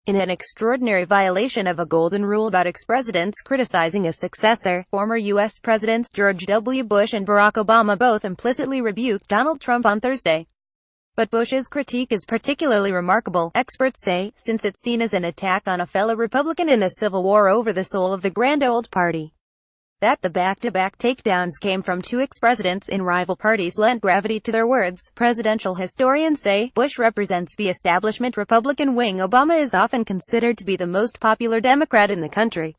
In an extraordinary violation of a golden rule about ex-presidents criticizing a successor, former U.S. Presidents George W. Bush and Barack Obama both implicitly rebuked Donald Trump on Thursday. But Bush's critique is particularly remarkable, experts say, since it's seen as an attack on a fellow Republican in a civil war over the soul of the grand old party. That the back-to-back takedowns came from two ex-presidents in rival parties lent gravity to their words. Presidential historians say, Bush represents the establishment Republican wing. Obama is often considered to be the most popular Democrat in the country.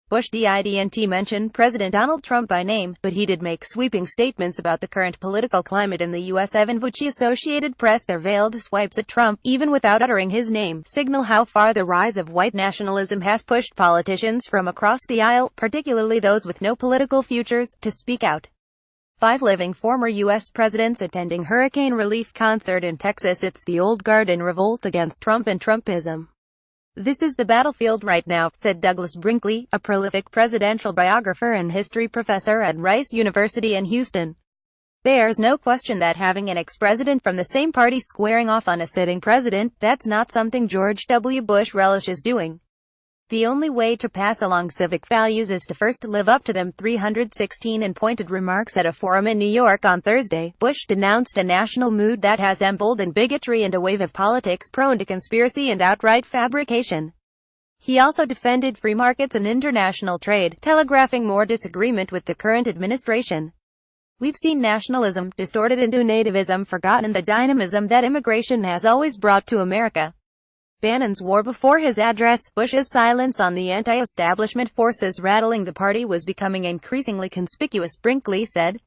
Bush didn't mention President Donald Trump by name, but he did make sweeping statements about the current political climate in the U.S. Evan Vucci Associated Press. Their veiled swipes at Trump, even without uttering his name, signal how far the rise of white nationalism has pushed politicians from across the aisle, particularly those with no political futures, to speak out. 5 living former U.S. presidents attending hurricane relief concert in Texas. It's the old guard in revolt against Trump and Trumpism. This is the battlefield right now, said Douglas Brinkley, a prolific presidential biographer and history professor at Rice University in Houston. There's no question that having an ex-president from the same party squaring off on a sitting president, that's not something George W. Bush relishes doing. The only way to pass along civic values is to first live up to them. 316 in pointed remarks at a forum in New York on Thursday, Bush denounced a national mood that has emboldened bigotry and a wave of politics prone to conspiracy and outright fabrication. He also defended free markets and international trade, telegraphing more disagreement with the current administration. We've seen nationalism distorted into nativism, forgotten the dynamism that immigration has always brought to America. Bannon's war. Before his address, Bush's silence on the anti-establishment forces rattling the party was becoming increasingly conspicuous, Brinkley said.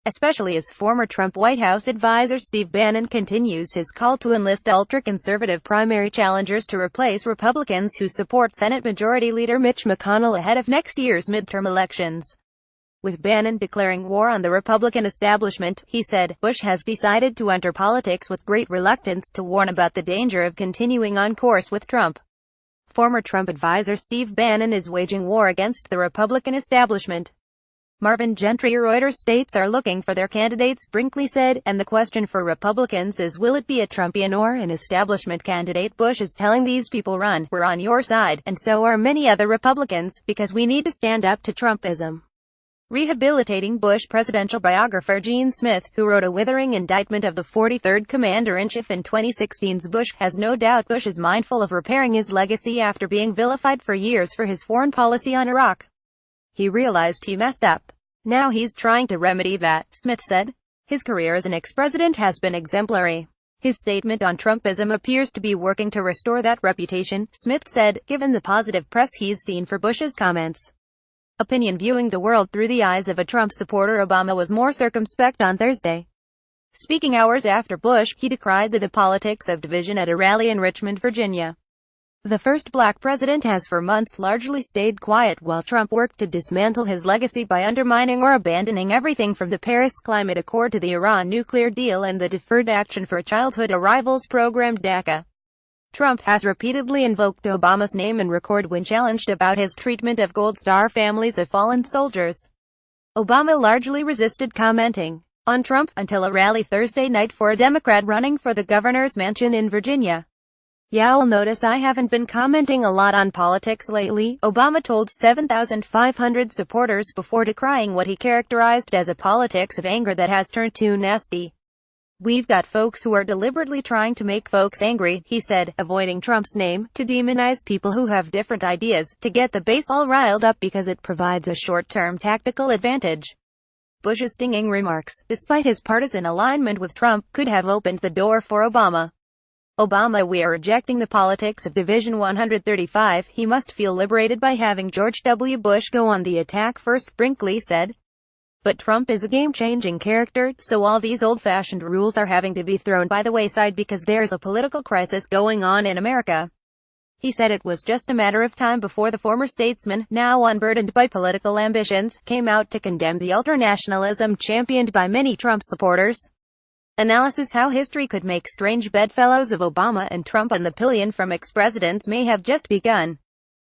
Especially as former Trump White House advisor Steve Bannon continues his call to enlist ultra-conservative primary challengers to replace Republicans who support Senate Majority Leader Mitch McConnell ahead of next year's midterm elections. With Bannon declaring war on the Republican establishment, he said, Bush has decided to enter politics with great reluctance to warn about the danger of continuing on course with Trump. Former Trump advisor Steve Bannon is waging war against the Republican establishment. Marvin Gentry. Reuters states are looking for their candidates, Brinkley said, and the question for Republicans is, will it be a Trumpian or an establishment candidate? Bush is telling these people, we're on your side, and so are many other Republicans, because we need to stand up to Trumpism. Rehabilitating Bush presidential biographer Gene Smith, who wrote a withering indictment of the 43rd Commander-in-Chief in 2016's Bush, has no doubt Bush is mindful of repairing his legacy after being vilified for years for his foreign policy on Iraq. He realized he messed up. Now he's trying to remedy that, Smith said. His career as an ex-president has been exemplary. His statement on Trumpism appears to be working to restore that reputation, Smith said, given the positive press he's seen for Bush's comments. Opinion. Viewing the world through the eyes of a Trump supporter, Obama was more circumspect on Thursday. Speaking hours after Bush, he decried the politics of division at a rally in Richmond, Virginia. The first black president has for months largely stayed quiet while Trump worked to dismantle his legacy by undermining or abandoning everything from the Paris Climate Accord to the Iran nuclear deal and the Deferred Action for Childhood Arrivals program DACA. Trump has repeatedly invoked Obama's name and record when challenged about his treatment of Gold Star families of fallen soldiers. Obama largely resisted commenting on Trump until a rally Thursday night for a Democrat running for the governor's mansion in Virginia. You'll notice I haven't been commenting a lot on politics lately, Obama told 7,500 supporters before decrying what he characterized as a politics of anger that has turned too nasty. We've got folks who are deliberately trying to make folks angry, he said, avoiding Trump's name, to demonize people who have different ideas, to get the base all riled up because it provides a short-term tactical advantage. Bush's stinging remarks, despite his partisan alignment with Trump, could have opened the door for Obama. We are rejecting the politics of Division 135. He must feel liberated by having George W. Bush go on the attack first, Brinkley said. But Trump is a game-changing character, so all these old-fashioned rules are having to be thrown by the wayside because there's a political crisis going on in America. He said it was just a matter of time before the former statesman, now unburdened by political ambitions, came out to condemn the ultranationalism championed by many Trump supporters. Analysis. How history could make strange bedfellows of Obama and Trump on the pillion from ex-presidents may have just begun.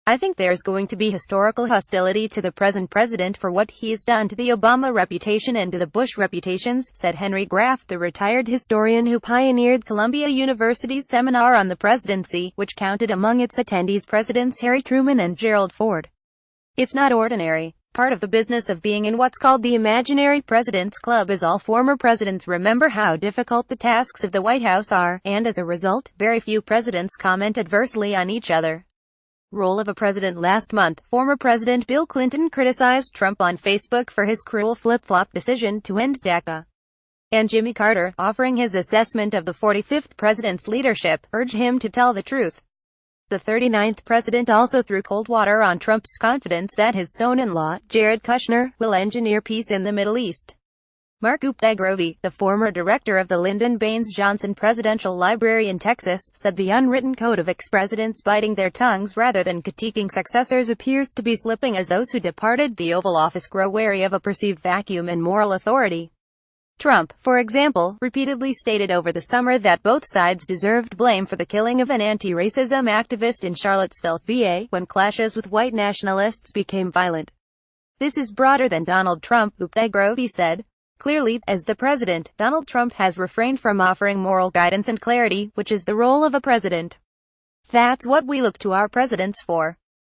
I think there's going to be historical hostility to the present president for what he's done to the Obama reputation and to the Bush reputations, said Henry Graff, the retired historian who pioneered Columbia University's seminar on the presidency, which counted among its attendees Presidents Harry Truman and Gerald Ford. It's not ordinary. Part of the business of being in what's called the Imaginary Presidents Club is all former presidents remember how difficult the tasks of the White House are, and as a result, very few presidents comment adversely on each other. Role of a president. Last month, former President Bill Clinton criticized Trump on Facebook for his cruel flip-flop decision to end DACA. And Jimmy Carter, offering his assessment of the 45th president's leadership, urged him to tell the truth. The 39th president also threw cold water on Trump's confidence that his son-in-law, Jared Kushner, will engineer peace in the Middle East. Mark Gupta-Grovi, the former director of the Lyndon Baines Johnson Presidential Library in Texas, said the unwritten code of ex-presidents biting their tongues rather than critiquing successors appears to be slipping as those who departed the Oval Office grow wary of a perceived vacuum in moral authority. Trump, for example, repeatedly stated over the summer that both sides deserved blame for the killing of an anti-racism activist in Charlottesville, VA, when clashes with white nationalists became violent. This is broader than Donald Trump, Gupta-Grovi said. Clearly, as the president, Donald Trump has refrained from offering moral guidance and clarity, which is the role of a president. That's what we look to our presidents for.